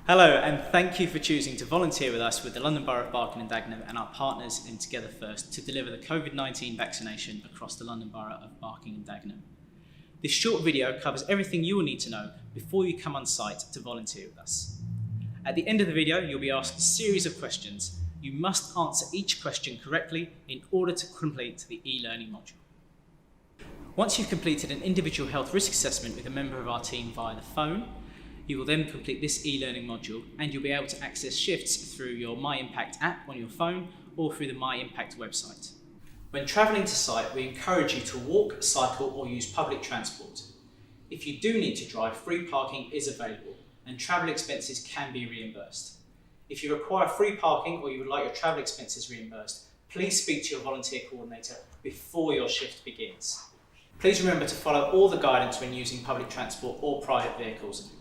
Hello, and thank you for choosing to volunteer with us with the London Borough of Barking and Dagenham and our partners in Together First to deliver the COVID-19 vaccination across the London Borough of Barking and Dagenham. This short video covers everything you will need to know before you come on site to volunteer with us. At the end of the video, you'll be asked a series of questions. You must answer each question correctly in order to complete the e-learning module. Once you've completed an individual health risk assessment with a member of our team via the phone, you will then complete this e-learning module and you'll be able to access shifts through your My Impact app on your phone or through the My Impact website. When travelling to site, we encourage you to walk, cycle or use public transport. If you do need to drive, free parking is available and travel expenses can be reimbursed. If you require free parking or you would like your travel expenses reimbursed, please speak to your volunteer coordinator before your shift begins. Please remember to follow all the guidance when using public transport or private vehicles.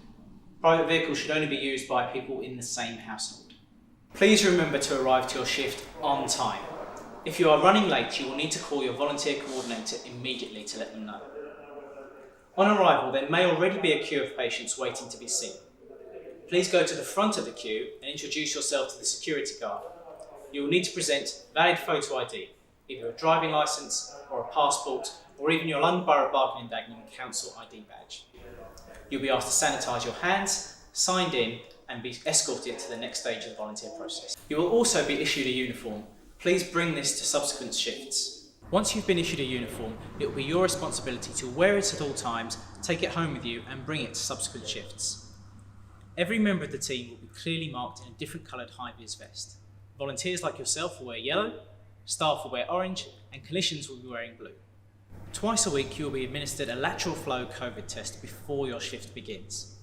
Private vehicles should only be used by people in the same household. Please remember to arrive to your shift on time. If you are running late, you will need to call your volunteer coordinator immediately to let them know. On arrival, there may already be a queue of patients waiting to be seen. Please go to the front of the queue and introduce yourself to the security guard. You will need to present valid photo ID, either a driving licence or a passport, or even your London Borough of Barking and Dagenham Council ID badge. You'll be asked to sanitise your hands, signed in, and be escorted to the next stage of the volunteer process. You will also be issued a uniform. Please bring this to subsequent shifts. Once you've been issued a uniform, it will be your responsibility to wear it at all times, take it home with you, and bring it to subsequent shifts. Every member of the team will be clearly marked in a different coloured high-vis vest. Volunteers like yourself will wear yellow, staff will wear orange, and clinicians will be wearing blue. Twice a week, you will be administered a lateral flow COVID test before your shift begins.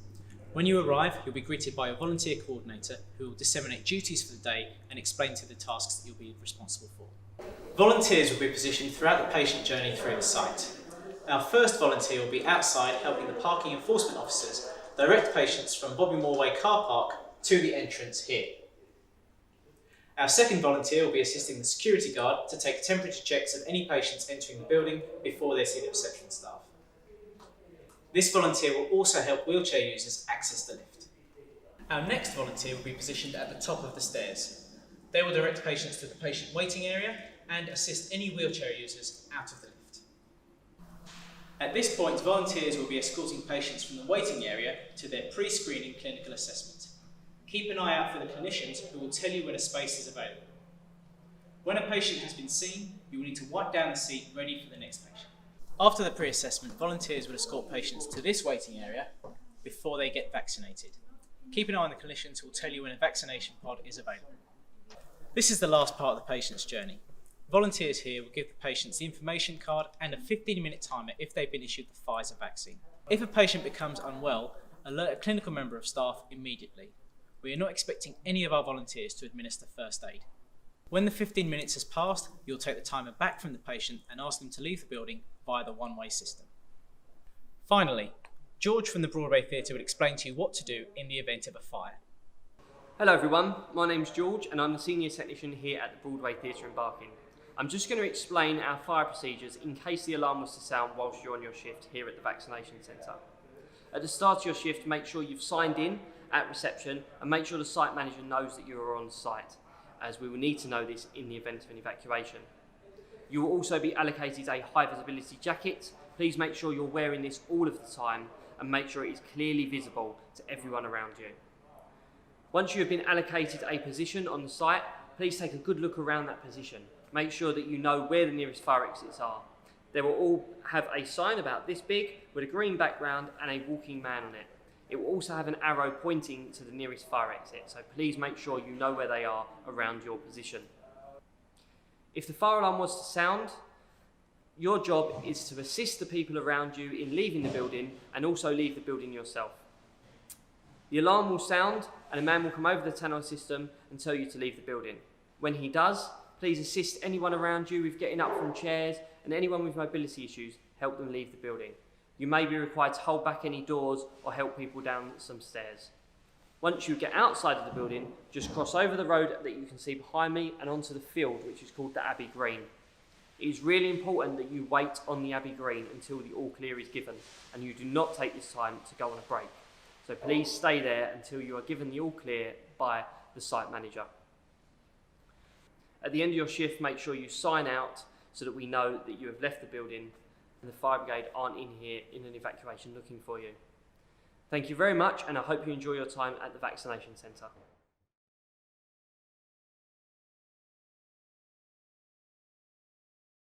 When you arrive, you'll be greeted by your volunteer coordinator who will disseminate duties for the day and explain to you the tasks that you'll be responsible for. Volunteers will be positioned throughout the patient journey through the site. Our first volunteer will be outside helping the parking enforcement officers direct patients from Bobby Moore Way car park to the entrance here. Our second volunteer will be assisting the security guard to take temperature checks of any patients entering the building before they see the reception staff. This volunteer will also help wheelchair users access the lift. Our next volunteer will be positioned at the top of the stairs. They will direct patients to the patient waiting area and assist any wheelchair users out of the lift. At this point, volunteers will be escorting patients from the waiting area to their pre-screening clinical assessment. Keep an eye out for the clinicians who will tell you when a space is available. When a patient has been seen, you will need to wipe down the seat ready for the next patient. After the pre-assessment, volunteers will escort patients to this waiting area before they get vaccinated. Keep an eye on the clinicians who will tell you when a vaccination pod is available. This is the last part of the patient's journey. Volunteers here will give the patients the information card and a 15-minute timer if they've been issued the Pfizer vaccine. If a patient becomes unwell, alert a clinical member of staff immediately. We are not expecting any of our volunteers to administer first aid. When the 15 minutes has passed, you'll take the timer back from the patient and ask them to leave the building via the one-way system. Finally, George from the Broadway Theatre will explain to you what to do in the event of a fire. Hello everyone, my name's George and I'm the Senior Technician here at the Broadway Theatre in Barking. I'm just going to explain our fire procedures in case the alarm was to sound whilst you're on your shift here at the Vaccination Centre. At the start of your shift, make sure you've signed in at reception and make sure the site manager knows that you are on site, as we will need to know this in the event of an evacuation. You will also be allocated a high visibility jacket. Please make sure you're wearing this all of the time and make sure it is clearly visible to everyone around you. Once you have been allocated a position on the site, please take a good look around that position. Make sure that you know where the nearest fire exits are. They will all have a sign about this big with a green background and a walking man on it. It will also have an arrow pointing to the nearest fire exit, so please make sure you know where they are around your position. If the fire alarm was to sound, your job is to assist the people around you in leaving the building and also leave the building yourself. The alarm will sound and a man will come over the tannoy system and tell you to leave the building. When he does, please assist anyone around you with getting up from chairs and anyone with mobility issues, help them leave the building. You may be required to hold back any doors or help people down some stairs. Once you get outside of the building, just cross over the road that you can see behind me and onto the field, which is called the Abbey Green. It is really important that you wait on the Abbey Green until the all clear is given and you do not take this time to go on a break. So please stay there until you are given the all clear by the site manager. At the end of your shift, make sure you sign out so that we know that you have left the building and the fire brigade aren't in here in an evacuation looking for you. Thank you very much, and I hope you enjoy your time at the Vaccination Centre.